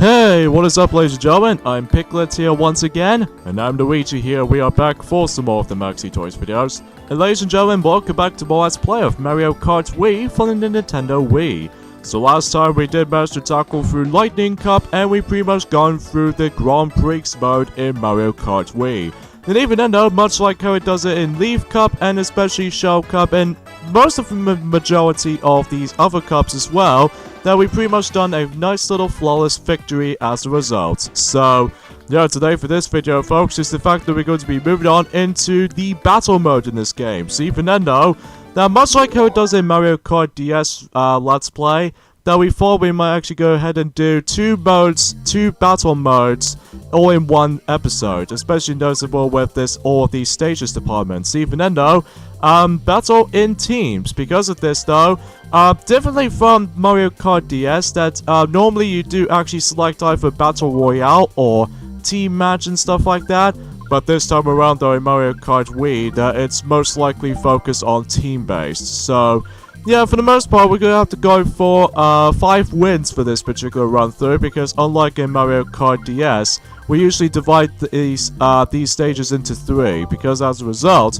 Hey, what is up ladies and gentlemen, I'm Piglet here once again, and I'm Luigi here. We are back for some more of the Maxi Toys videos. And ladies and gentlemen, welcome back to more Let's Play of Mario Kart Wii from the Nintendo Wii. So last time we did manage to tackle through Lightning Cup, and we pretty much gone through the Grand Prix mode in Mario Kart Wii. And even then though, much like how it does it in Leaf Cup and especially Shell Cup and most of the majority of these other cups as well, that we pretty much done a nice little flawless victory as a result. So, yeah, today for this video, folks, is the fact that we're going to be moving on into the battle mode in this game. So even then though, now much like how it does in Mario Kart DS Let's Play, that we thought we might actually go ahead and do two battle modes, all in one episode, especially noticeable with all of these stages departments. Even then though, battle in teams. Because of this though, differently from Mario Kart DS, that normally you do actually select either Battle Royale or Team Match and stuff like that. But this time around though in Mario Kart Wii, that it's most likely focused on team-based. So, yeah, for the most part, we're gonna have to go for 5 wins for this particular run through, because unlike in Mario Kart DS, we usually divide these stages into 3, because as a result,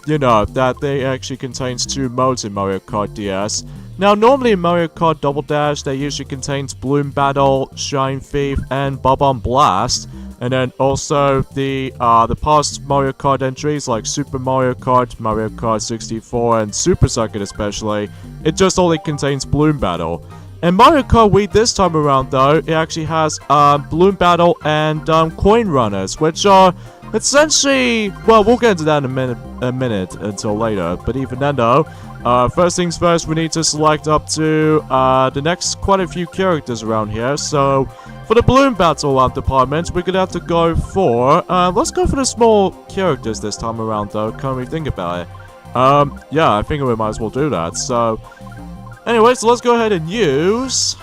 you know, that they actually contains 2 modes in Mario Kart DS. Now, normally in Mario Kart Double Dash, they usually contains Bloom Battle, Shine Thief, and Bob-omb Blast. And then also the past Mario Kart entries like Super Mario Kart, Mario Kart 64, and Super Circuit especially, it just only contains Bloom Battle. And Mario Kart Wii this time around though, it actually has Bloom Battle and Coin Runners, which are essentially, well, we'll get into that in a minute until later. But even then though, first things first, we need to select up to the next quite a few characters around here. So for the Bloom Battle department, we're gonna have to go for, let's go for the small characters this time around though, can't we think about it? Yeah, I think we might as well do that. So, anyway, so let's go ahead and use,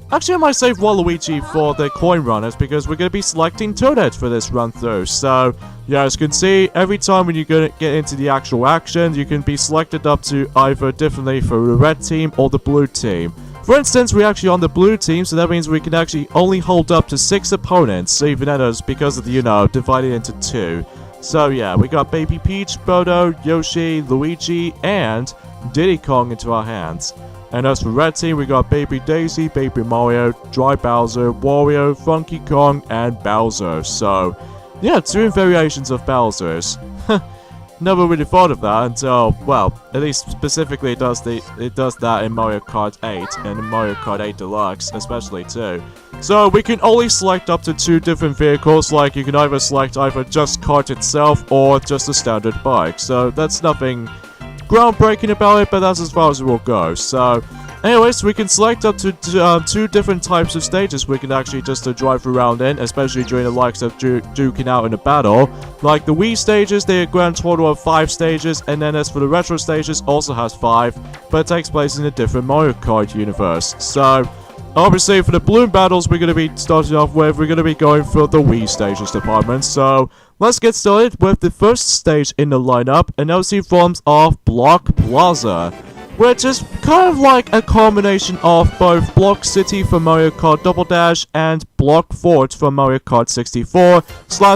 actually I might save Waluigi for the Coin Runners, because we're gonna be selecting Toadette for this run through. So, yeah, as you can see, every time when you're gonna get into the actual action, you can be selected up to either differently for the red team or the blue team. For instance, we're actually on the blue team, so that means we can actually only hold up to 6 opponents, so even at us, because of the, you know, divided into 2. So yeah, we got Baby Peach, Bodo, Yoshi, Luigi, and Diddy Kong into our hands. And as for red team, we got Baby Daisy, Baby Mario, Dry Bowser, Wario, Funky Kong, and Bowser. So, yeah, 2 variations of Bowsers. Never really thought of that until, well, at least specifically it does that in Mario Kart 8 and in Mario Kart 8 Deluxe especially too. So we can only select up to 2 different vehicles, like you can either select either just Kart itself or just a standard bike. So that's nothing groundbreaking about it, but that's as far as it will go. So anyways, we can select up to 2 different types of stages we can actually just drive around in, especially during the likes of duking out in a battle. Like the Wii stages, they have a grand total of 5 stages, and then as for the retro stages, also has 5, but it takes place in a different Mario Kart universe. So, obviously for the Bloom Battles we're going to be starting off with, we're going to be going for the Wii stages department. So, let's get started with the first stage in the lineup, and that forms of Block Plaza, which is kind of like a combination of both Block City from Mario Kart Double Dash and Block Fort from Mario Kart 64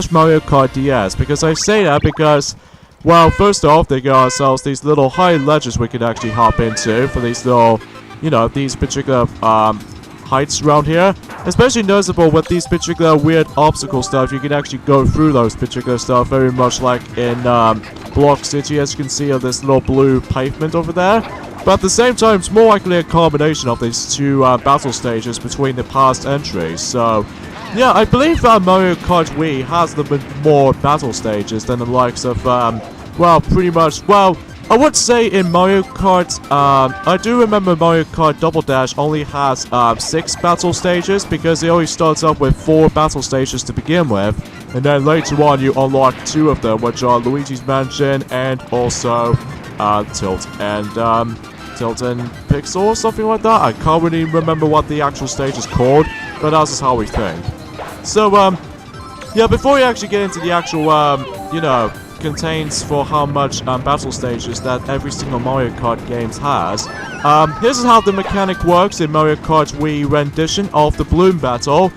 / Mario Kart DS. Because I say that because, well, first off, they got ourselves these little high ledges we could actually hop into for these little, you know, these particular heights around here. Especially noticeable with these particular weird obstacle stuff, you can actually go through those particular stuff very much like in Block City, as you can see on this little blue pavement over there. But at the same time, it's more likely a combination of these 2 battle stages between the past entries. So, yeah, I believe Mario Kart Wii has a little bit more battle stages than the likes of, well, pretty much, well, I would say in Mario Kart, I do remember Mario Kart Double Dash only has 6 battle stages, because it always starts up with 4 battle stages to begin with, and then later on you unlock 2 of them, which are Luigi's Mansion and also Tilt and Pixel or something like that. I can't really remember what the actual stage is called, but that's just how we think. So, yeah, before we actually get into the actual, you know, contains for how much battle stages that every single Mario Kart games has. Here's how the mechanic works in Mario Kart Wii rendition of the Bloom Battle.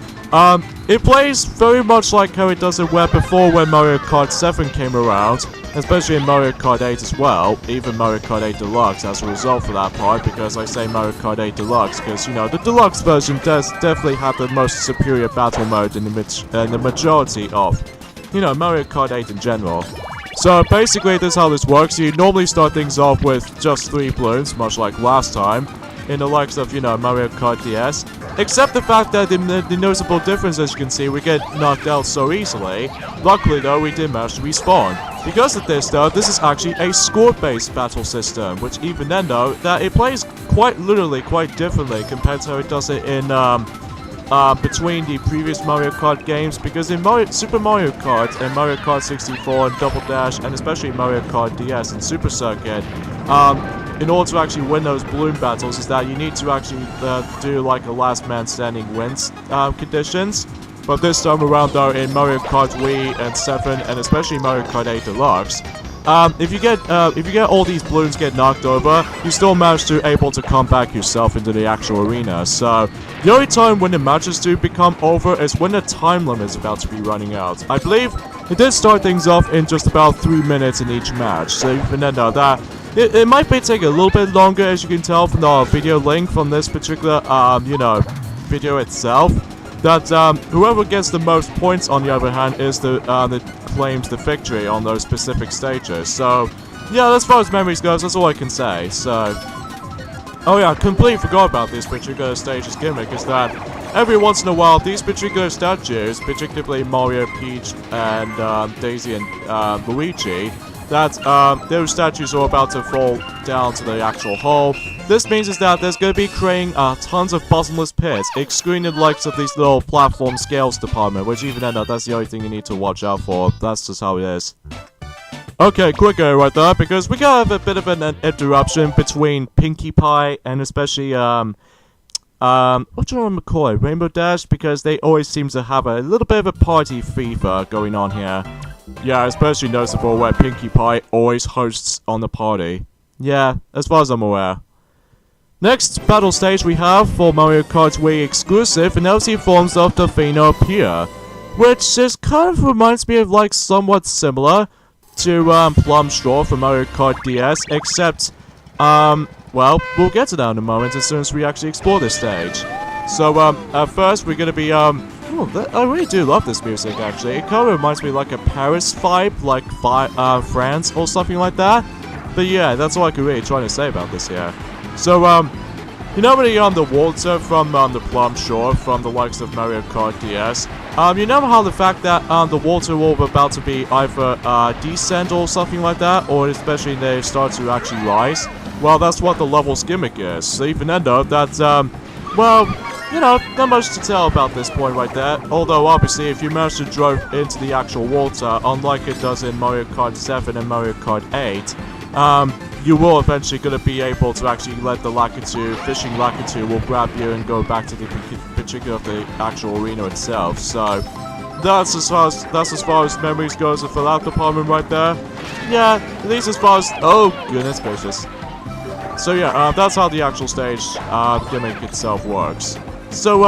It plays very much like how it does it where before when Mario Kart 7 came around, especially in Mario Kart 8 as well, even Mario Kart 8 Deluxe as a result for that part, because I say Mario Kart 8 Deluxe because, you know, the Deluxe version does definitely have the most superior battle mode in the majority of, you know, Mario Kart 8 in general. So basically this is how this works. You normally start things off with just 3 balloons, much like last time, in the likes of, you know, Mario Kart DS. Except the fact that the noticeable difference, as you can see, we get knocked out so easily. Luckily though, we did manage to respawn. Because of this though, this is actually a score-based battle system, which even then though, that it plays quite literally quite differently compared to how it does it in between the previous Mario Kart games, because in Super Mario Kart and Mario Kart 64 and Double Dash, and especially Mario Kart DS and Super Circuit, in order to actually win those balloon battles is that you need to actually do like a last man standing wins conditions. But this time around though, in Mario Kart Wii and 7 and especially Mario Kart 8 Deluxe, if you get all these balloons get knocked over, you still manage to able to come back yourself into the actual arena. So the only time when the matches do become over is when the time limit is about to be running out. I believe it did start things off in just about 3 minutes in each match. So even then though, that it might be taking a little bit longer, as you can tell from the video link from this particular you know, video itself. That whoever gets the most points, on the other hand, is that claims the victory on those specific stages. So, yeah, as far as memories goes, that's all I can say. So, oh yeah, I completely forgot about this particular stage's gimmick, is that every once in a while, these particular statues, particularly Mario, Peach, and Daisy and Luigi, that those statues are about to fall down to the actual hole. This means is that there's going to be creating tons of bottomless pits, excluding the likes of these little platform scales department, which even then, that's the only thing you need to watch out for. That's just how it is. Okay, quicker right there, because we gotta have a bit of an interruption between Pinkie Pie and especially, what do you want to call it, Rainbow Dash, because they always seem to have a little bit of a party fever going on here. Yeah, especially noticeable where Pinkie Pie always hosts on the party. Yeah, as far as I'm aware. Next battle stage we have for Mario Kart Wii exclusive in LC forms of Delfino Pier, which is kind of reminds me of like somewhat similar to Plum Straw from Mario Kart DS, except, well, we'll get to that in a moment as soon as we actually explore this stage. So, at first we're gonna be, I really do love this music, actually. It kind of reminds me like a Paris vibe, like France or something like that. But yeah, that's all I could really try to say about this here. So, you know when you're on the water from the Plum Shore, from the likes of Mario Kart DS, you know how the fact that the water will be about to be either descend or something like that, or especially they start to actually rise? Well, that's what the level's gimmick is. So even then though, that's, well, you know, not much to tell about this point right there. Although, obviously, if you manage to drive into the actual water, unlike it does in Mario Kart 7 and Mario Kart 8, you will eventually gonna be able to actually let the Lakitu, fishing Lakitu, will grab you and go back to the particular of the actual arena itself. So, that's as far as memories goes for that department right there. Yeah, at least as far as, oh goodness gracious. So yeah, that's how the actual stage gimmick itself works. So,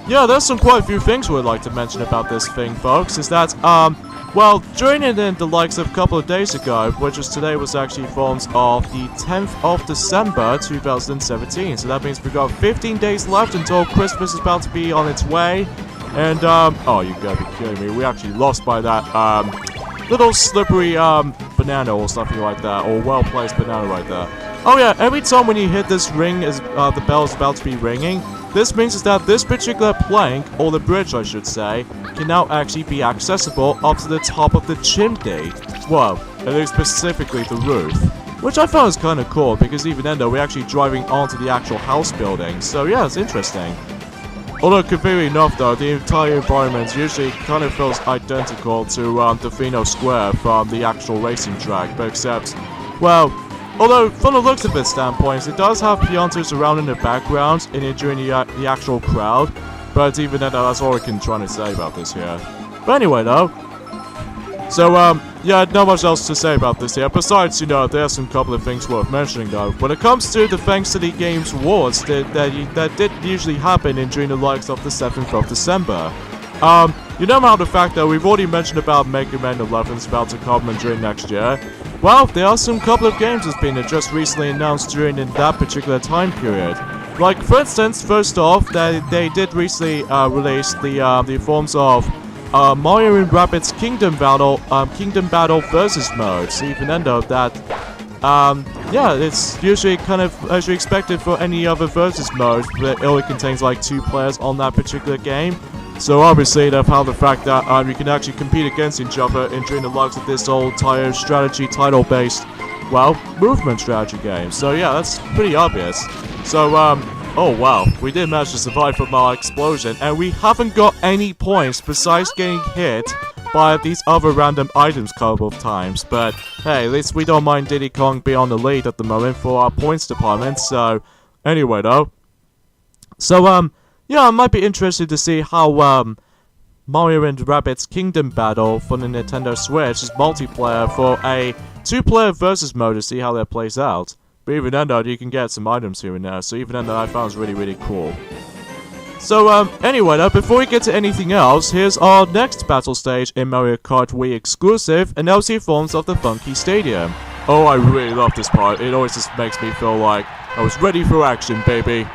yeah, there's quite a few things we'd like to mention about this thing, folks, is that, well, during it in the likes of a couple of days ago, which is today was actually forms of the 10th of December 2017, so that means we've got 15 days left until Christmas is about to be on its way, and, oh, you gotta be kidding me, we actually lost by that, little slippery, banana or something like that, or well-placed banana right there. Oh yeah, every time when you hit this ring, the bell is about to be ringing, this means is that this particular plank, or the bridge I should say, can now actually be accessible up to the top of the chimney. Well, at least specifically the roof. Which I found was kind of cool, because even then though, we're actually driving onto the actual house building, so yeah, it's interesting. Although, conveniently enough though, the entire environment usually kind of feels identical to Delfino Square from the actual racing track, but except, well, although, from the looks of its standpoint, it does have piantos around in the background and during the actual crowd, but even then, that's all I can try to say about this here. But anyway, though, so, yeah, not much else to say about this here. Besides, you know, there's some couple of things worth mentioning though. When it comes to the Thanks to the Games Awards, that did usually happen during the likes of the 7th of December. You know about the fact that we've already mentioned about Mega Man 11's about to come during next year. Well, there are some couple of games that's been just recently announced during that particular time period. Like, for instance, first off, they did recently release the forms of Mario and Rabbids Kingdom Battle versus mode. So even though that, yeah, it's usually kind of as you expected for any other versus mode, but it only contains like 2 players on that particular game. So obviously they've had the fact that you can actually compete against each other during the likes of this whole entire strategy title-based, well, movement strategy game. So yeah, that's pretty obvious. So oh wow, we did manage to survive from our explosion, and we haven't got any points besides getting hit by these other random items a couple of times. But hey, at least we don't mind Diddy Kong being on the lead at the moment for our points department. So anyway though, so yeah, I might be interested to see how Mario and Rabbids Kingdom Battle for the Nintendo Switch is multiplayer for a 2-player versus mode to see how that plays out. But even then though, you can get some items here and there, so even then that I found was really, really cool. So anyway though, before we get to anything else, here's our next battle stage in Mario Kart Wii exclusive, and LC forms of the Funky Stadium. Oh, I really love this part. It always just makes me feel like I was ready for action, baby.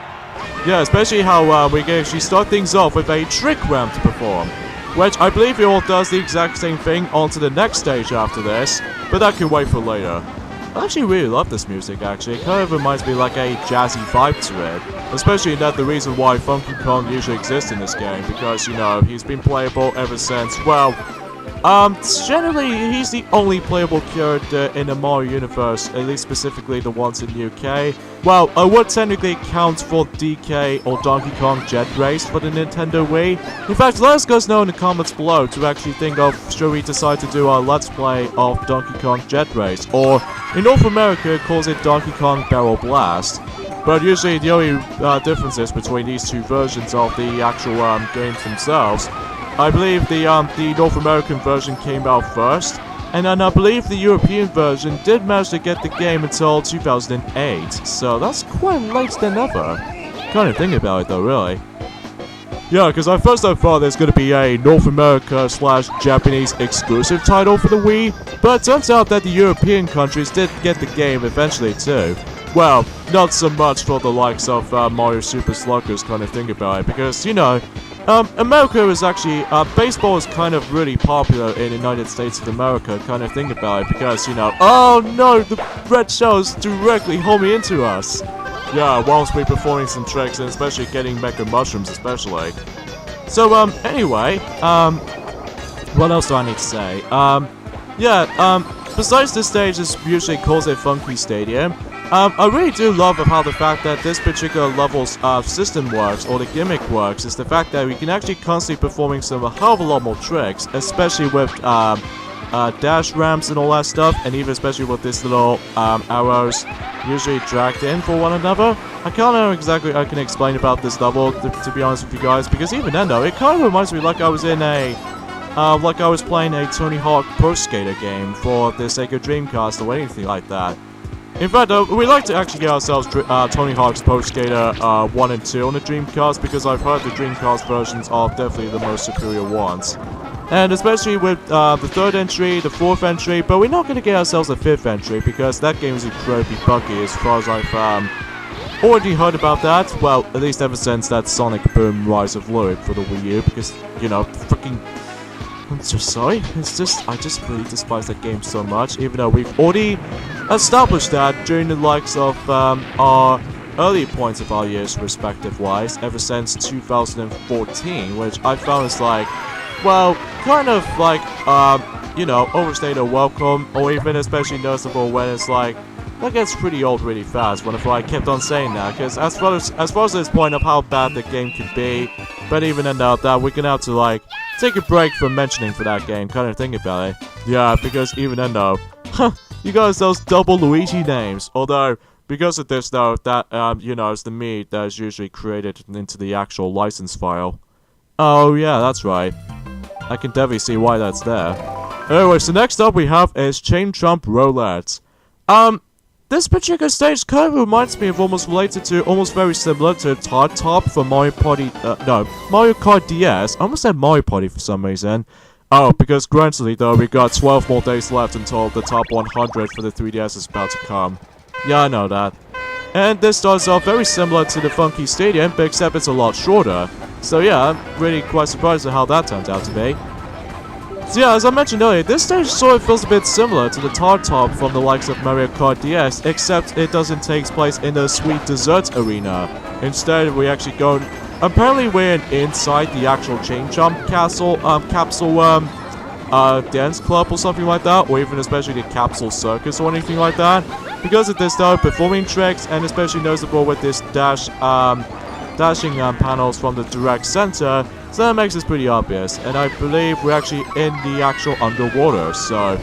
Yeah, especially how we can actually start things off with a trick ramp to perform, which I believe it all does the exact same thing onto the next stage after this, but that can wait for later. I actually really love this music actually. It kind of reminds me like a jazzy vibe to it, especially that the reason why Funky Kong usually exists in this game, because you know, he's been playable ever since, well, generally, he's the only playable character in the Mario universe, at least specifically the ones in the UK. Well, I would technically count for DK or Donkey Kong Jet Race for the Nintendo Wii. In fact, let us guys know in the comments below to actually think of, should we decide to do our Let's Play of Donkey Kong Jet Race, or in North America it calls it Donkey Kong Barrel Blast. But usually the only differences between these two versions of the actual games themselves, I believe the North American version came out first, and then I believe the European version did manage to get the game until 2008, so that's quite late than ever. Kind of think about it though, really. Yeah, because I first thought there's going to be a North America / Japanese exclusive title for the Wii, but it turns out that the European countries did get the game eventually too. Well, not so much for the likes of Mario Super Sluggers kind of thing about it, because, you know, America is actually, baseball is kind of really popular in the United States of America, kind of thing about it, because, you know, oh no, the red shells directly homing into us. Yeah, whilst we're performing some tricks, and especially getting Mega Mushrooms, especially. So, anyway, what else do I need to say? Besides this stage, this usually calls a Funky Stadium. I really do love how the fact that this particular level's system works, or the gimmick works, is the fact that we can actually constantly performing a hell of a lot more tricks, especially with dash ramps and all that stuff, and even especially with this little arrows usually dragged in for one another. I can't know exactly I can explain about this level, to be honest with you guys, because even then though, it kind of reminds me like I was in a like I was playing a Tony Hawk Pro Skater game for the Sega Dreamcast or anything like that. In fact, we like to actually get ourselves Tony Hawk's Pro Skater 1 and 2 on the Dreamcast, because I've heard the Dreamcast versions are definitely the most superior ones. And especially with the 3rd entry, the 4th entry, but we're not going to get ourselves a 5th entry, because that game is incredibly buggy as far as I've already heard about that. Well, at least ever since that Sonic Boom Rise of Luke for the Wii U, because, you know, freaking... I'm so sorry, it's just, I just really despise that game so much, even though we've already established that during the likes of our early points of our years respective-wise, ever since 2014, which I found is like, well, kind of like, you know, overstayed a welcome, or even especially noticeable when it's like, that gets pretty old really fast whenever I kept on saying that, because as far as this point of how bad the game can be, but even enough that we're gonna have to like, take a break from mentioning for that game, kind of think about it. Yeah, because even then though, you got those double Luigi names, although, because of this though, that, you know, it's the meat that is usually created into the actual license file. Oh yeah, that's right. I can definitely see why that's there. Anyway, so next up we have is Chomp Roulette. This particular stage kind of reminds me of almost very similar to Top from Mario Party, Mario Kart DS. I almost said Mario Party for some reason. Oh, because granted though, we got 12 more days left until the top 100 for the 3DS is about to come. Yeah, I know that. And this starts off very similar to the Funky Stadium, but except it's a lot shorter. So yeah, I'm really quite surprised at how that turned out to be. So yeah, as I mentioned earlier, this stage sort of feels a bit similar to the Top from the likes of Mario Kart DS, except it doesn't take place in the Sweet Dessert Arena. Instead, we actually go... Apparently we're inside the actual Chomp capsule dance club or something like that, or even especially the capsule circus or anything like that. Because of this though, performing tricks, and especially noticeable with this dashing panels from the direct center, so that makes this pretty obvious, and I believe we're actually in the actual underwater, so...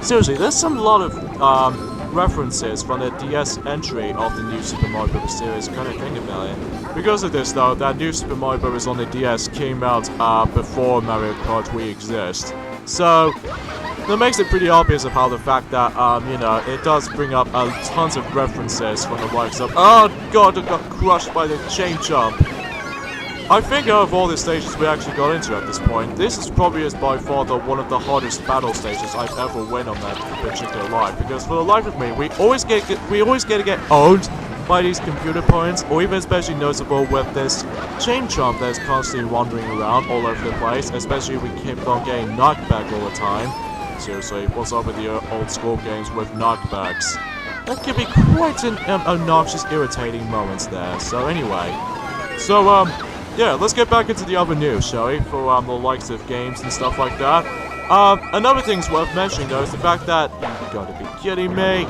Seriously, there's a lot of references from the DS entry of the new Super Mario Bros. Series, kind of think about it. Because of this though, that new Super Mario Bros. On the DS came out before Mario Kart Wii exist. So, that makes it pretty obvious of how the fact that, you know, it does bring up tons of references from the likes of... Oh god, I got crushed by the Chomp. I think out of all the stages we actually got into at this point, this is probably by far one of the hardest battle stages I've ever win on that particular life. Because for the life of me, we always get to get owned by these computer points, or even especially noticeable with this Chomp that's constantly wandering around all over the place, especially we keep on getting knocked back all the time. Seriously, what's up with the old school games with knockbacks? That can be quite an obnoxious, irritating moments there. So anyway, yeah, let's get back into the other news, shall we? For the likes of games and stuff like that. Another thing's worth mentioning though is the fact that you gotta be kidding me.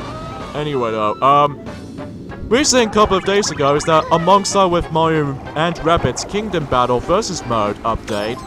Anyway though, recently, a couple of days ago, is that alongside with Mario and Rabbids Kingdom Battle vs. Mode update,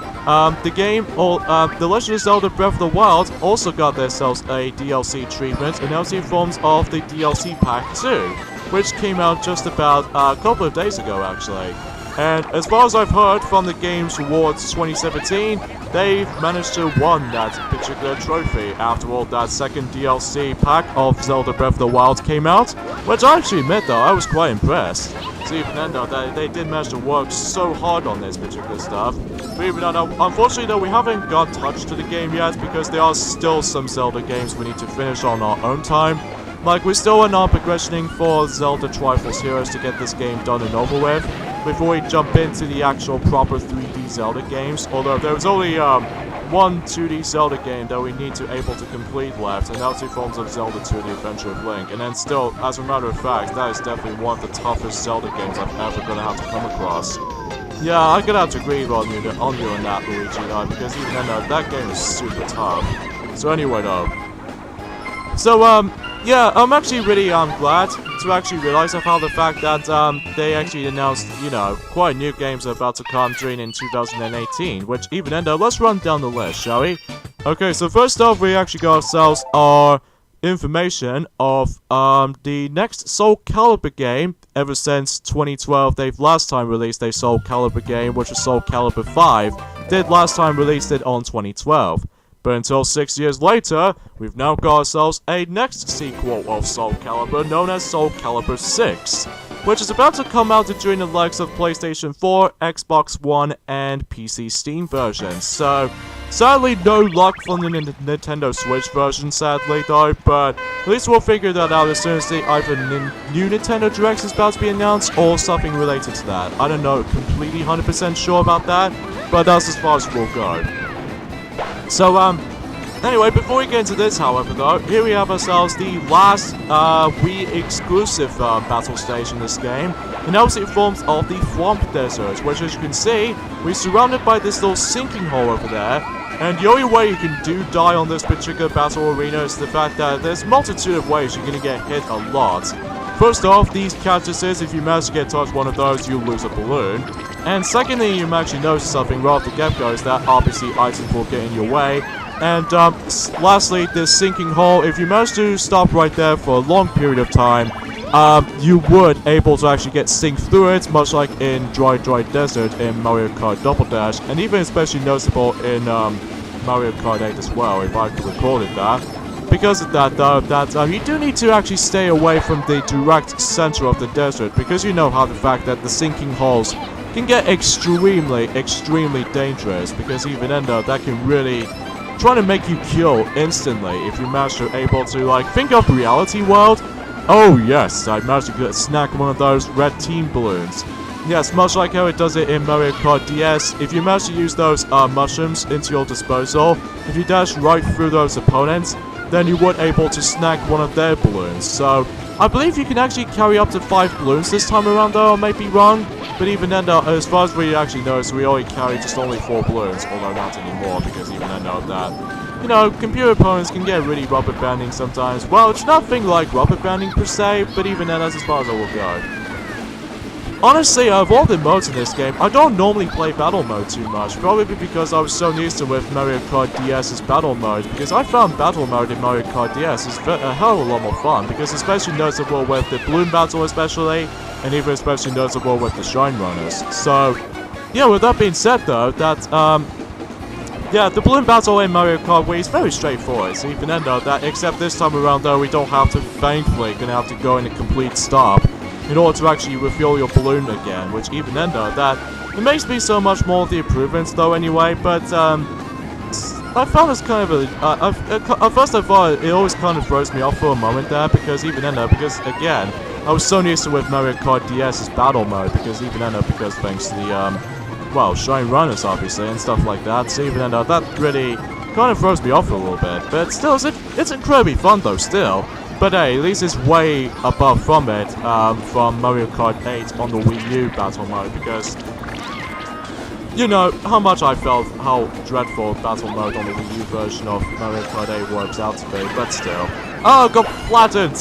The Legend of Zelda Breath of the Wild also got themselves a DLC treatment, announcing forms of the DLC Pack 2, which came out just about a couple of days ago, actually. And as far as I've heard from the Games Awards 2017, they've managed to win that particular trophy after all that second DLC pack of Zelda Breath of the Wild came out, which I actually admit though, I was quite impressed. So even then though, they did manage to work so hard on this particular stuff. But even though, unfortunately though, we haven't got touched to the game yet because there are still some Zelda games we need to finish on our own time. Like, we're still in our progressioning for Zelda Triforce Heroes to get this game done and over with, before we jump into the actual proper 3D Zelda games, although there's only one 2D Zelda game that we need to able to complete left, and that's the forms of Zelda 2 The Adventure of Link, and then still, as a matter of fact, that is definitely one of the toughest Zelda games I'm ever gonna have to come across. Yeah, I'm gonna have to agree on you on that, Luigi, though, because even then, that game is super tough. So anyway, though. So, yeah, I'm actually really glad to actually realize of how the fact that they actually announced, you know, quite new games are about to come during in 2018, which even then though, let's run down the list, shall we? Okay, so first off, we actually got ourselves our information of the next Soul Calibur game. Ever since 2012, they've last time released a Soul Calibur game, which is Soul Calibur 5. Did last time released it on 2012. But until 6 years later, we've now got ourselves a next sequel of Soul Calibur known as Soul Calibur 6, which is about to come out during the likes of PlayStation 4, Xbox One, and PC Steam versions. So, sadly, no luck from the Nintendo Switch version, sadly though, but at least we'll figure that out as soon as the either new Nintendo Direct is about to be announced or something related to that. I don't know completely 100% sure about that, but that's as far as we'll go. So, anyway, before we get into this, however, though, here we have ourselves the last Wii exclusive battle stage in this game, and that was in forms of the Thwomp Desert, which, as you can see, we're surrounded by this little sinking hole over there, and the only way you can die on this particular battle arena is the fact that there's a multitude of ways you're going to get hit a lot. First off, these cactuses, if you manage to get touched one of those, you'll lose a balloon. And secondly, you might actually notice something right off the get-go is that obviously items will get in your way. And lastly, this sinking hole, if you manage to stop right there for a long period of time, you would able to actually get sink through it, much like in Dry Desert in Mario Kart Double Dash, and even especially noticeable in Mario Kart 8 as well, if I could recall it that. Because of that, though, you do need to actually stay away from the direct center of the desert, because you know how the fact that the sinking holes can get extremely, extremely dangerous, because even then, though, that can really try to make you kill instantly if you manage to able to, like, think of Reality World. Oh yes, I managed to snack one of those red team balloons. Yes, much like how it does it in Mario Kart DS, if you manage to use those mushrooms into your disposal, if you dash right through those opponents, then you would able to snack one of their balloons. So, I believe you can actually carry up to 5 balloons this time around, though I may be wrong. But even then, though, as far as we actually know, so we only carry just only 4 balloons, although not anymore, because even then, know that, you know, computer opponents can get really rubber banding sometimes. Well, it's nothing like rubber banding per se, but even then, that's as far as I will go. Honestly, of all the modes in this game, I don't normally play battle mode too much, probably because I was so used to with Mario Kart DS's battle mode, because I found battle mode in Mario Kart DS is a hell of a lot more fun, because especially noticeable with the balloon battle especially, and even especially noticeable with the Shine Runners. So, yeah, with that being said though, that, yeah, the balloon battle in Mario Kart Wii is very straightforward, so even then though, that, except this time around though, we don't have to, thankfully, gonna have to go in a complete stop in order to actually refuel your balloon again, which even then though, that, it makes me so much more of the improvements though anyway, but, I found this kind of a, at first I thought it always kind of throws me off for a moment there, because even then though, because again, I was so used to with Mario Kart DS's battle mode, because even then though, because thanks to the, well, Shine Runners obviously, and stuff like that, so even then though, that really kind of throws me off a little bit, but still, it's incredibly fun though, still. But hey, at least it's way above from it, from Mario Kart 8 on the Wii U battle mode, because, you know, how much I felt how dreadful battle mode on the Wii U version of Mario Kart 8 works out to be, but still. Oh, got flattened!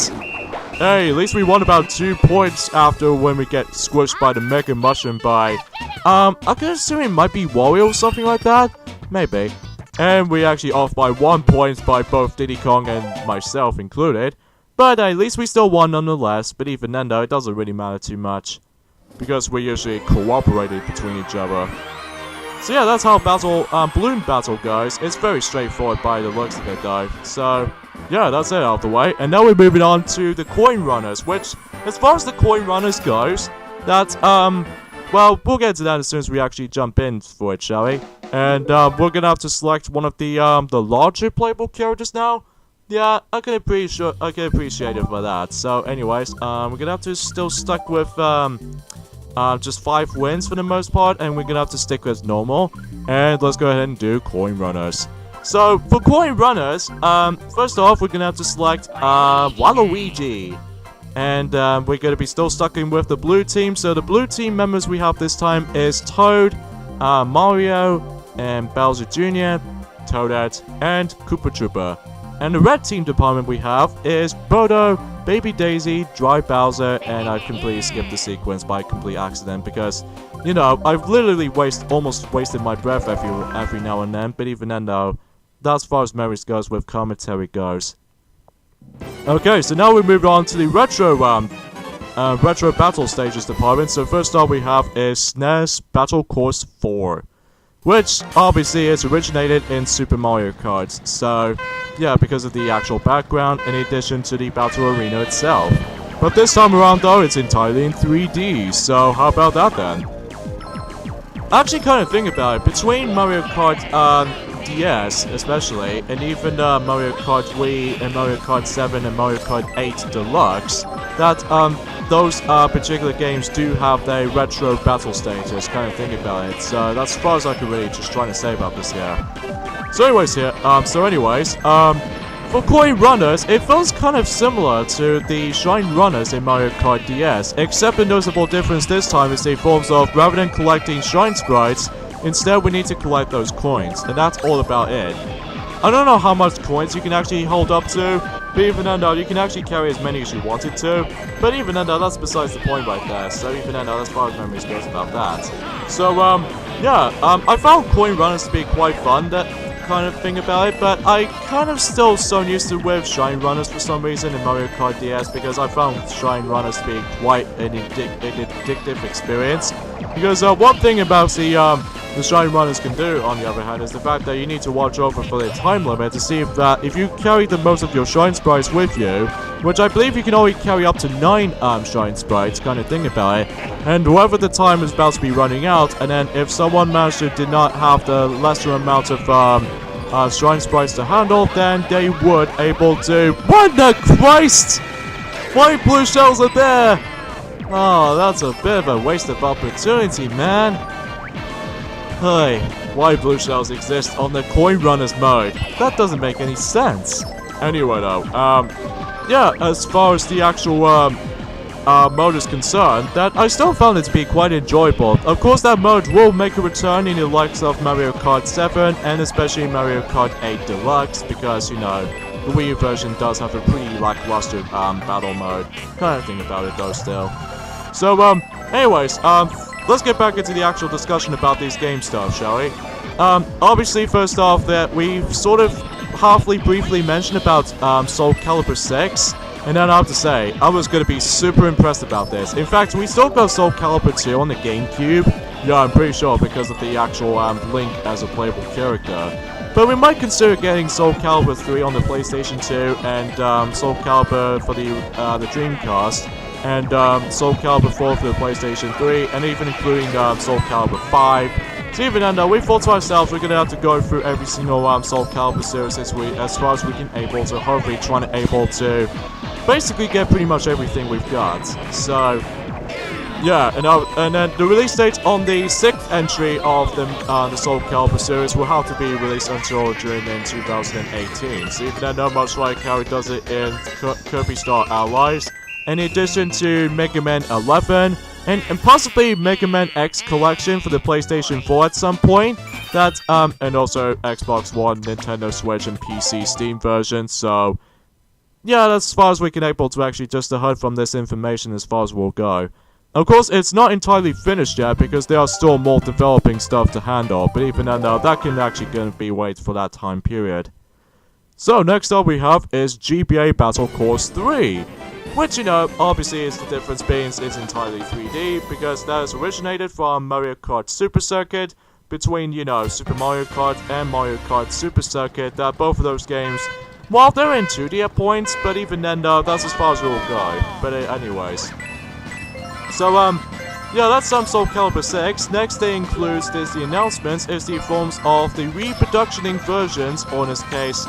Hey, at least we won about 2 points after when we get squished by the Mega Mushroom by, I can assume it might be Wario or something like that? Maybe. And we actually off by 1 point by both Diddy Kong and myself included. But at least we still won nonetheless, but even then though, it doesn't really matter too much, because we usually cooperated between each other. So yeah, that's how balloon battle goes. It's very straightforward by the looks of it though. So yeah, that's it out of the way. And now we're moving on to the coin runners, which, as far as the coin runners goes, that, well, we'll get to that as soon as we actually jump in for it, shall we? And we're gonna have to select one of the larger playable characters now. Yeah, I can appreciate it for that. So, anyways, we're gonna have to still stuck with just 5 wins for the most part, and we're gonna have to stick with normal. And let's go ahead and do coin runners. So, for coin runners, first off, we're gonna have to select Waluigi. And we're gonna be still stuck in with the blue team. So the blue team members we have this time is Toad, Mario, and Bowser Jr., Toadette, and Koopa Troopa. And the red team department we have is Bodo, Baby Daisy, Dry Bowser, and I've completely skipped the sequence by complete accident because, you know, I've literally almost wasted my breath every now and then, but even then though, that's as far as memories goes with commentary goes. Okay, so now we move on to the retro battle stages department. So first up we have is SNES Battle Course 4. Which, obviously, is originated in Super Mario Kart, so, yeah, because of the actual background, in addition to the battle arena itself. But this time around, though, it's entirely in 3D, so how about that, then? I actually kind of think about it, between Mario Kart, DS, especially, and even, Mario Kart Wii, and Mario Kart 7, and Mario Kart 8 Deluxe, that, those particular games do have their retro battle stages, kind of think about it. So that's as far as I could really just trying to say about this here. So anyways for coin runners, it feels kind of similar to the Shine Runners in Mario Kart DS, except the noticeable difference this time is the forms of, rather than collecting Shine Sprites, instead we need to collect those coins, and that's all about it. I don't know how much coins you can actually hold up to, but even then though, you can actually carry as many as you wanted to, but even then though, that's besides the point right there, so even then though, as far as memories goes about that. So, I found coin runners to be quite fun, that kind of thing about it, but I kind of still so used to with Shine Runners for some reason in Mario Kart DS, because I found Shine Runners to be quite an addictive experience, because one thing about the the shine runners can do, on the other hand, is the fact that you need to watch over for the time limit to see if you carry the most of your shine sprites with you, which I believe you can only carry up to 9 shine sprites, kind of thing about it, and whoever the time is about to be running out, and then if someone managed to did not have the lesser amount of shrine sprites to handle, then they would able to— What the Christ? Why blue shells are there? Oh, that's a bit of a waste of opportunity, man. Hey, why blue shells exist on the coin runners mode? That doesn't make any sense. Anyway though, yeah, as far as the actual mode is concerned, that I still found it to be quite enjoyable. Of course, that mode will make a return in the likes of Mario Kart 7 and especially Mario Kart 8 Deluxe, because, you know, the Wii U version does have a pretty lackluster battle mode. Kind of thing about it though still. So, anyways, let's get back into the actual discussion about these game stuff, shall we? Obviously, first off, that we've sort of halfly briefly mentioned about Soul Calibur 6, and then I have to say, I was going to be super impressed about this. In fact, we still got Soul Calibur 2 on the GameCube. Yeah, I'm pretty sure, because of the actual Link as a playable character. But we might consider getting Soul Calibur 3 on the PlayStation 2, and Soul Calibur for the Dreamcast, and Soul Calibur 4 for the PlayStation 3, and even including Soul Calibur 5. So even then, we thought to ourselves we're gonna have to go through every single Soul Calibur series as far as we can able to, hopefully trying to able to basically get pretty much everything we've got. So yeah, and then the release date on the 6th entry of the Soul Calibur series will have to be released until during in 2018. So even then, not much like how it does it in Kirby Star Allies. In addition to Mega Man 11, and possibly Mega Man X Collection for the PlayStation 4 at some point, and also Xbox One, Nintendo Switch, and PC Steam version, so yeah, that's as far as we can able to actually just heard from this information as far as we'll go. Of course, it's not entirely finished yet, because there are still more developing stuff to handle, but even then, that can actually gonna be wait for that time period. So, next up we have is GBA Battle Course 3. Which, you know, obviously is the difference being it's entirely 3D, because that is originated from Mario Kart Super Circuit, between, you know, Super Mario Kart and Mario Kart Super Circuit, that both of those games, well, they're in 2D at points, but even then, that's as far as we'll go. But anyways. So, yeah, that's Soul Calibur 6. Next thing includes the announcements, is the forms of the reproductioning versions, or in this case,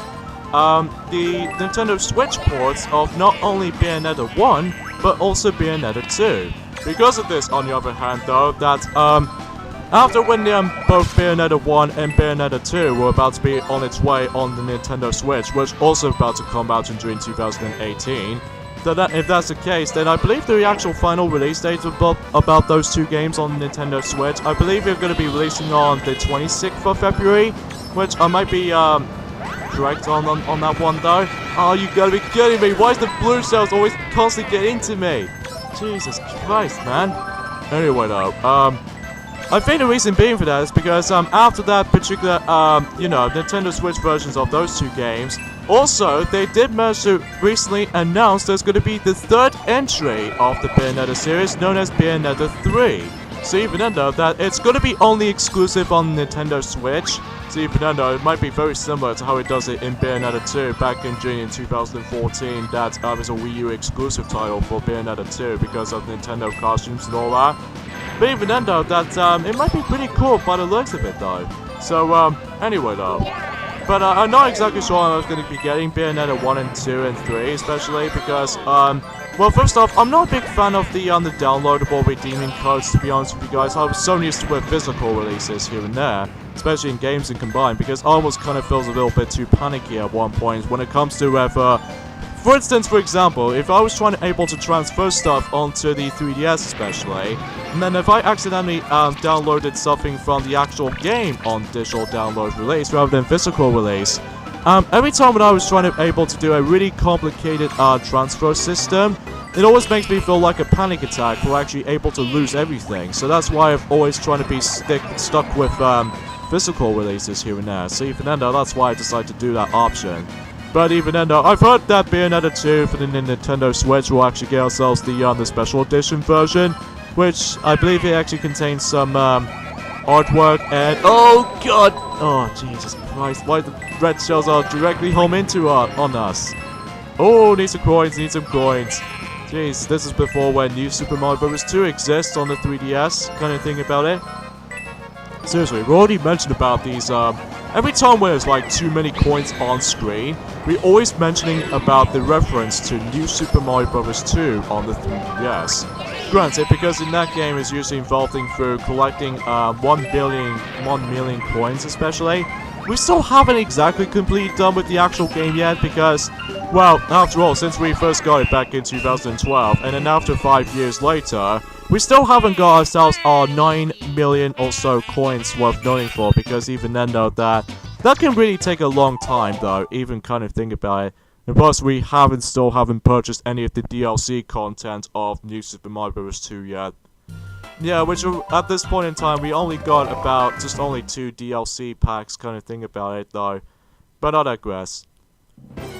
the Nintendo Switch ports of not only Bayonetta 1, but also Bayonetta 2. Because of this, on the other hand, though, that, after when both Bayonetta 1 and Bayonetta 2 were about to be on its way on the Nintendo Switch, which also about to come out in June 2018, if that's the case, then I believe the actual final release date about those two games on the Nintendo Switch, I believe they're going to be releasing on the 26th of February, which I might be, correct on that one though. Oh, you gotta be kidding me! Why is the blue cells always constantly get into me? Jesus Christ, man. Anyway though, I think the reason being for that is because after that particular you know, Nintendo Switch versions of those two games, also they did manage to recently announce there's going to be the 3rd entry of the Bayonetta series, known as Bayonetta 3. So even though that it's going to be only exclusive on Nintendo Switch. So even though it might be very similar to how it does it in Bayonetta 2 back in June 2014, that is a Wii U exclusive title for Bayonetta 2 because of Nintendo costumes and all that. But even then though, that it might be pretty cool by the looks of it though. So anyway though. But I'm not exactly sure I was going to be getting Bayonetta 1 and 2 and 3, especially because, well, first off, I'm not a big fan of the downloadable redeeming codes, to be honest with you guys. I was so used to with physical releases here and there, especially in games and combined, because I almost kind of feels a little bit too panicky at one point when it comes to whether, for instance, for example, if I was trying to able to transfer stuff onto the 3DS especially, and then if I accidentally downloaded something from the actual game on digital download release rather than physical release, every time when I was trying to able to do a really complicated transfer system, it always makes me feel like a panic attack for actually able to lose everything. So that's why I've always tried to be stuck with physical releases here and there. So even then though, that's why I decided to do that option. But even then though, I've heard that Bayonetta 2 for the Nintendo Switch will actually get ourselves the special edition version, which I believe it actually contains some artwork, and oh god! Oh, Jesus Christ, why the red shells are directly home into on us? Oh, need some coins, need some coins. Jeez, this is before when New Super Mario Bros. 2 exists on the 3DS, kind of thing about it. Seriously, we already mentioned about these, every time when there's like too many coins on screen, we're always mentioning about the reference to New Super Mario Bros. 2 on the 3DS. Granted, because in that game is usually involving through collecting 1 million coins especially, we still haven't exactly completely done with the actual game yet because, well, after all, since we first got it back in 2012, and then after 5 years later, we still haven't got ourselves our 9 million or so coins worth noting for, because even then though, that can really take a long time though, even kind of think about it. And plus, we still haven't purchased any of the DLC content of New Super Mario Bros. 2 yet. Yeah, which at this point in time, we only got about just only 2 DLC packs kind of thing about it though. But I digress.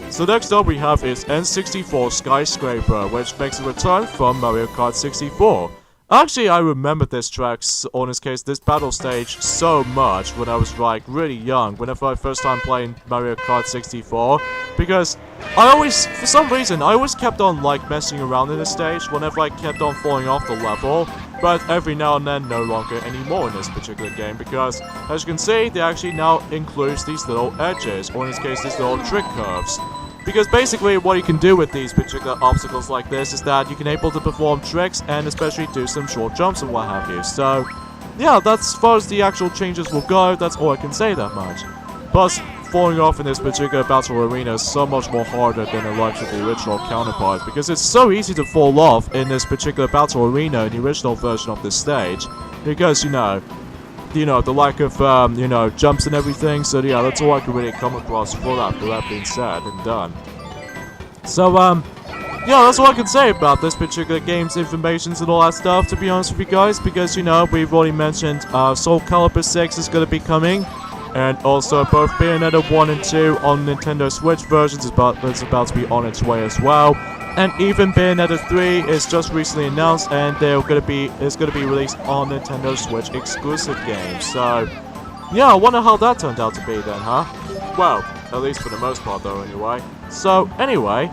So next up we have is N64 Skyscraper, which makes a return from Mario Kart 64. Actually, I remember this track, or in this case, this battle stage so much when I was like really young, whenever I first time playing Mario Kart 64, because I always, for some reason, I always kept on like messing around in this stage whenever I kept on falling off the level, but every now and then no longer anymore in this particular game, because as you can see, they actually now includes these little edges, or in this case, these little trick curves. Because basically what you can do with these particular obstacles like this is that you can able to perform tricks and especially do some short jumps and what have you. So, yeah, that's as far as the actual changes will go, that's all I can say that much. Plus, falling off in this particular battle arena is so much more harder than the likes of the original counterparts, because it's so easy to fall off in this particular battle arena in the original version of this stage. Because, you know, the lack of, jumps and everything, so yeah, that's all I can really come across for that being said and done. So, yeah, that's all I can say about this particular game's information and all that stuff, to be honest with you guys, because, you know, we've already mentioned, Soul Calibur 6 is gonna be coming, and also both Bayonetta 1 and 2 on Nintendo Switch versions is about to be on its way as well. And even Bayonetta 3 is just recently announced, and it's gonna be released on Nintendo Switch exclusive games. So, yeah, I wonder how that turned out to be then, huh? Well, at least for the most part, though, anyway. So, anyway,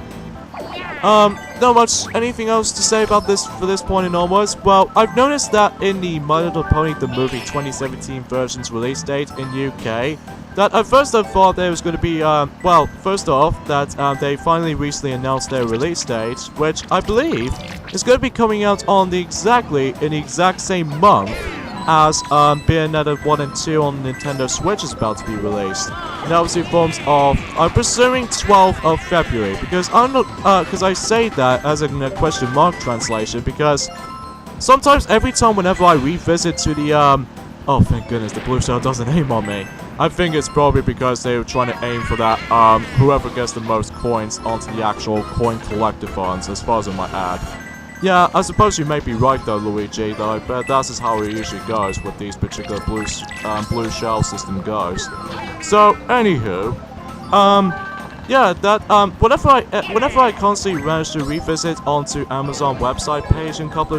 not much anything else to say about this for this point and onwards. Well, I've noticed that in the My Little Pony the Movie 2017 version's release date in UK, that at first I thought there was going to be, well, first off, that they finally recently announced their release date, which I believe is going to be coming out on in the exact same month as Bayonetta 1 and 2 on Nintendo Switch is about to be released. And that was in forms of, I'm presuming 12th of February, because I'm not, because I say that as a question mark translation, because sometimes every time whenever I revisit to the, oh thank goodness the blue shell doesn't aim on me. I think it's probably because they were trying to aim for that, whoever gets the most coins onto the actual coin collectathons, as far as I might add. Yeah, I suppose you may be right though, Luigi, though, but that's just how it usually goes with these particular blue shell system goes. So, anywho, yeah, that, whenever I constantly manage to revisit onto Amazon website page a couple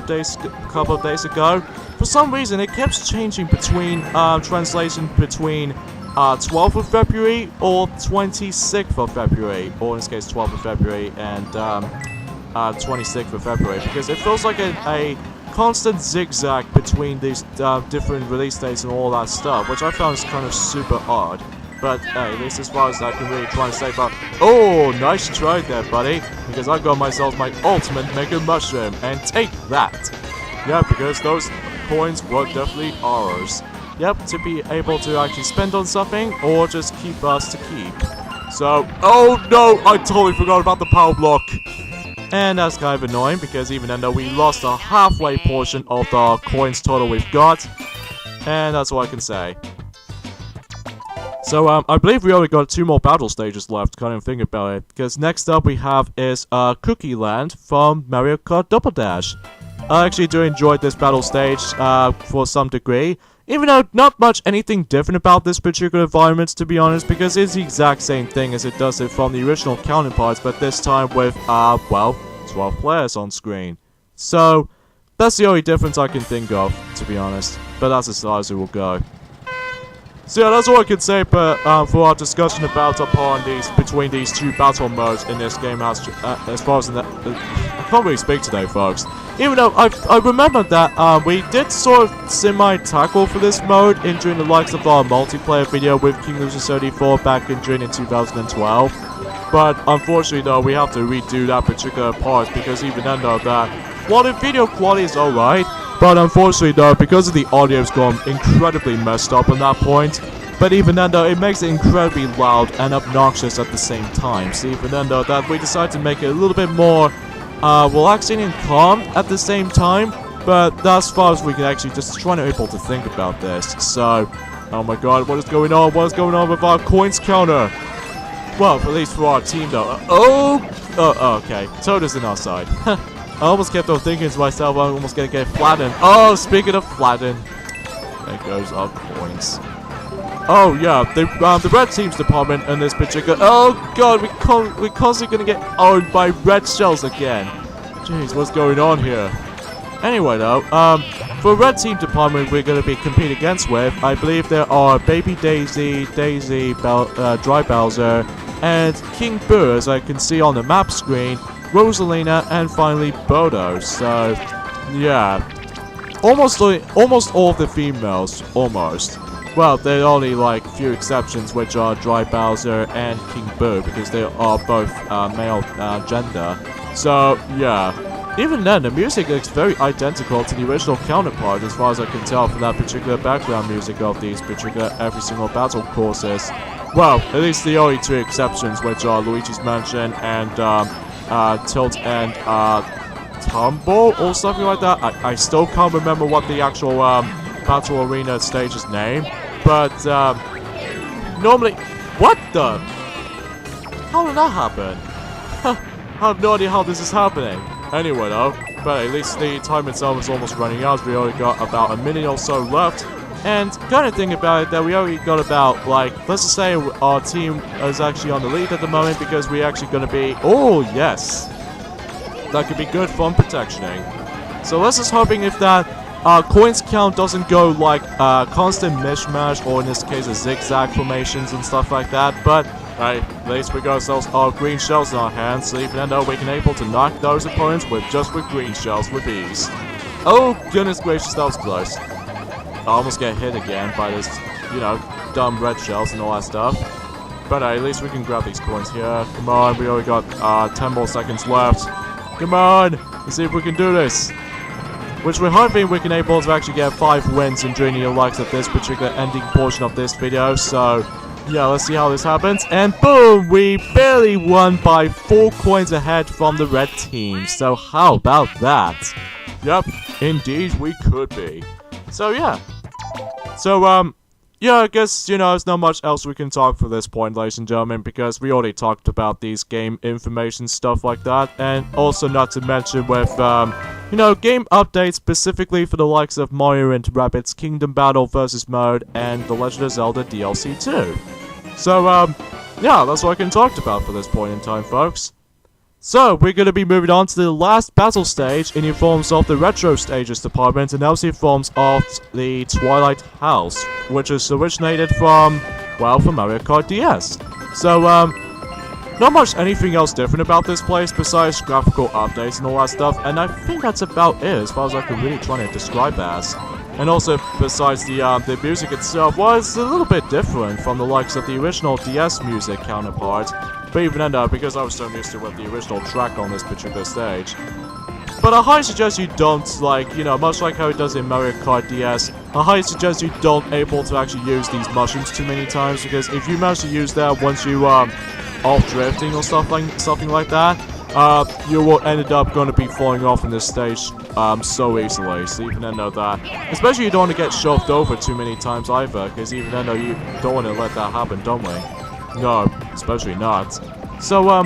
of days ago, for some reason it keeps changing between, translation between, 12th of February or 26th of February, or in this case 12th of February and, 26th of February, because it feels like a constant zigzag between these different release dates and all that stuff, which I found is kind of super odd. But hey, at least as far as I can really try and say about, oh, nice try there, buddy, because I got myself my ultimate Mega Mushroom, and take that! Yeah, because those coins were definitely ours. Yep, to be able to actually spend on something, or just keep us to keep. So, oh no, I totally forgot about the power block! And that's kind of annoying, because even though we lost a halfway portion of the coins total we've got, and that's all I can say. So, I believe we only got 2 more battle stages left, kind of think about it, because next up we have is, Cookie Land from Mario Kart Double Dash. I actually do enjoy this battle stage, for some degree, even though not much anything different about this particular environment, to be honest, because it's the exact same thing as it does it from the original counterparts, but this time with, well, 12 players on screen. So, that's the only difference I can think of, to be honest. but that's as far as it will go. So yeah, that's all I can say, but for our discussion about between these two battle modes in this game, as far as I can't really speak today, folks. Even though I remember that we did sort of semi-tackle for this mode during the likes of our multiplayer video with King Losers 34 back in June in 2012. But unfortunately though, we have to redo that particular part because even then though while the video quality is alright, but unfortunately though, because of the audio's gone incredibly messed up on that point. But even then though, it makes it incredibly loud and obnoxious at the same time. So even then though, that we decided to make it a little bit more relaxing and calm at the same time. But that's as far as we can actually just try to able to think about this. So, oh my god, what is going on? What is going on with our coins counter? Well, at least for our team though. Okay, Toad is in our side. I almost kept on thinking to myself, I'm almost gonna get flattened. Oh, speaking of flattened, there goes our coins. Oh yeah, the red team's department in this particular. Oh god, we're constantly gonna get owned by red shells again. Jeez, what's going on here? Anyway though, for red team department we're gonna be competing against with, I believe there are Baby Daisy, Dry Bowser, and King Boo, as I can see on the map screen, Rosalina, and finally Bodo. So yeah, almost all of the females, almost. Well, there are only like few exceptions, which are Dry Bowser and King Boo, because they are both male gender. So yeah, even then the music looks very identical to the original counterpart as far as I can tell from that particular background music of these particular every single battle courses. Well, at least the only two exceptions, which are Luigi's Mansion and Tilt and Tumble or something like that. I still can't remember what the actual battle arena stage's name, but normally, what the? How did that happen? I have no idea how this is happening. Anyway though, but at least the time itself is almost running out. We only got about a minute or so left. And kind of thing about it that we already got about, like, let's just say our team is actually on the lead at the moment because we're actually going to be, oh yes, that could be good fun protectioning. So let's just hoping if that coins count doesn't go like constant mishmash, or in this case a zigzag formations and stuff like that, but hey, at least we got ourselves our green shells in our hands, so even though we can able to knock those opponents with green shells with ease. Oh goodness gracious, that was close. I almost get hit again by this, you know, dumb red shells and all that stuff. But at least we can grab these coins here. Come on, we only got 10 more seconds left. Come on, let's see if we can do this. Which we're hoping we can able to actually get 5 wins in during the likes of this particular ending portion of this video. So, yeah, let's see how this happens. And boom, we barely won by 4 coins ahead from the red team. So how about that? Yep, indeed we could be. So yeah. So yeah, I guess, you know, there's not much else we can talk for this point, ladies and gentlemen, because we already talked about these game information stuff like that, and also not to mention with, you know, game updates specifically for the likes of Mario and Rabbids Kingdom Battle vs. Mode and The Legend of Zelda DLC 2. So, yeah, that's what I can talk about for this point in time, folks. So, we're going to be moving on to the last battle stage in the forms of the Retro Stages department, and also in forms of the Twilight House, which is originated from, well, from Mario Kart DS. So, not much anything else different about this place besides graphical updates and all that stuff, and I think that's about it as far as I can really try to describe as. And also, besides the music itself was a little bit different from the likes of the original DS music counterpart. But even then, because I was so used to with the original track on this particular stage. But I highly suggest you don't, like, you know, much like how it does in Mario Kart DS, I highly suggest you don't able to actually use these mushrooms too many times, because if you manage to use that once you, off drifting or something like that, you will end up going to be falling off in this stage, so easily. So even then, know that. Especially you don't want to get shoved over too many times either, because even then, you don't want to let that happen, don't we? No, especially not. So,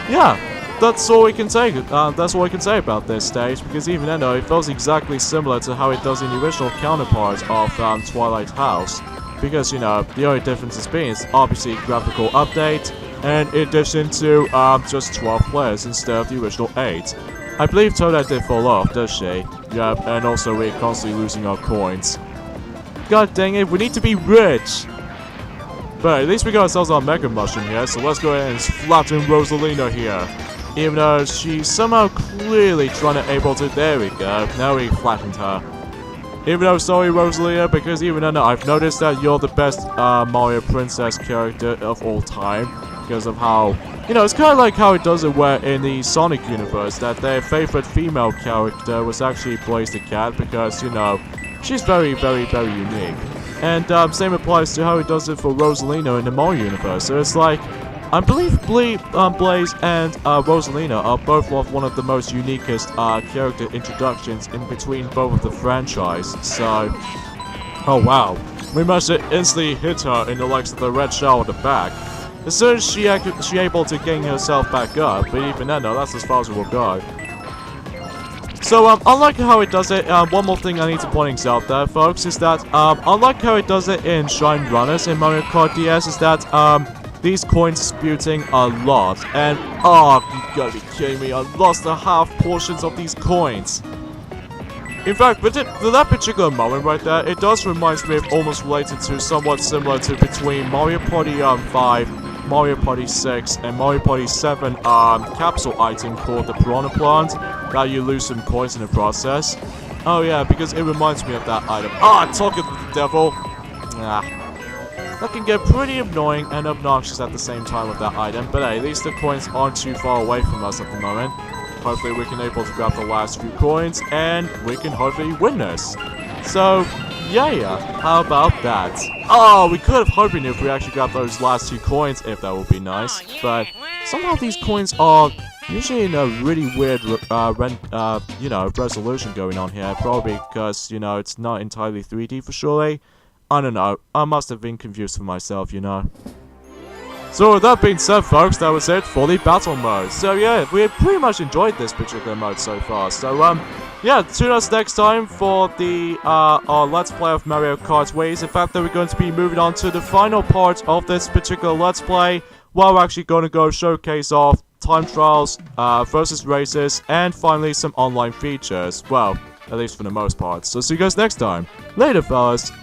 yeah, that's all we can say. That's all I can say about this stage, because even then, it feels exactly similar to how it does in the original counterpart of Twilight House. Because, you know, the only difference has been is obviously graphical update, and in addition to just 12 players instead of the original 8. I believe Toadette did fall off, does she? Yep, and also we're constantly losing our coins. God dang it, we need to be rich! But at least we got ourselves our Mega Mushroom here, so let's go ahead and flatten Rosalina here. Even though she's somehow clearly trying to able to... There we go, now we flattened her. Even though, sorry Rosalina, because even though I've noticed that you're the best Mario Princess character of all time. Because of how... You know, it's kind of like how it does it where in the Sonic universe that their favorite female character was actually Blaze the Cat because, you know, she's very, very, very unique. And same applies to how it does it for Rosalina in the Mario universe. So it's like, I believe Blaze and Rosalina are both one of the most uniquest character introductions in between both of the franchise. So, oh wow, we must instantly hit her in the likes of the red shell at the back. As soon as she able to gain herself back up, but even then, no, that's as far as it will go. So, unlike how it does it, one more thing I need to point out there, folks, is that, unlike how it does it in Shine Runners in Mario Kart DS, is that, these coins disputing a lot, and, oh, you gotta be kidding me, I lost the half portions of these coins. In fact, with that particular moment right there, it does remind me of almost related to somewhat similar to between Mario Party 5, Mario Party 6, and Mario Party 7 capsule item called the Piranha Plant, that you lose some coins in the process. Oh yeah, because it reminds me of that item. Ah, talking to the devil! That can get pretty annoying and obnoxious at the same time with that item, but hey, at least the coins aren't too far away from us at the moment. Hopefully we can able to grab the last few coins, and we can hopefully win this. So, yeah, how about that? Oh, we could have hoped if we actually got those last two coins, if that would be nice. But somehow these coins are usually in a really weird, you know, resolution going on here. Probably because, you know, it's not entirely 3D for surely. I don't know. I must have been confused for myself, you know. So with that being said, folks, that was it for the battle mode. So yeah, we pretty much enjoyed this particular mode so far. So yeah, tune us next time for the our Let's Play of Mario Kart Ways. In fact, that we're going to be moving on to the final part of this particular Let's Play, where we're actually going to go showcase off time trials, versus races, and finally some online features. Well, at least for the most part. So see you guys next time. Later, fellas.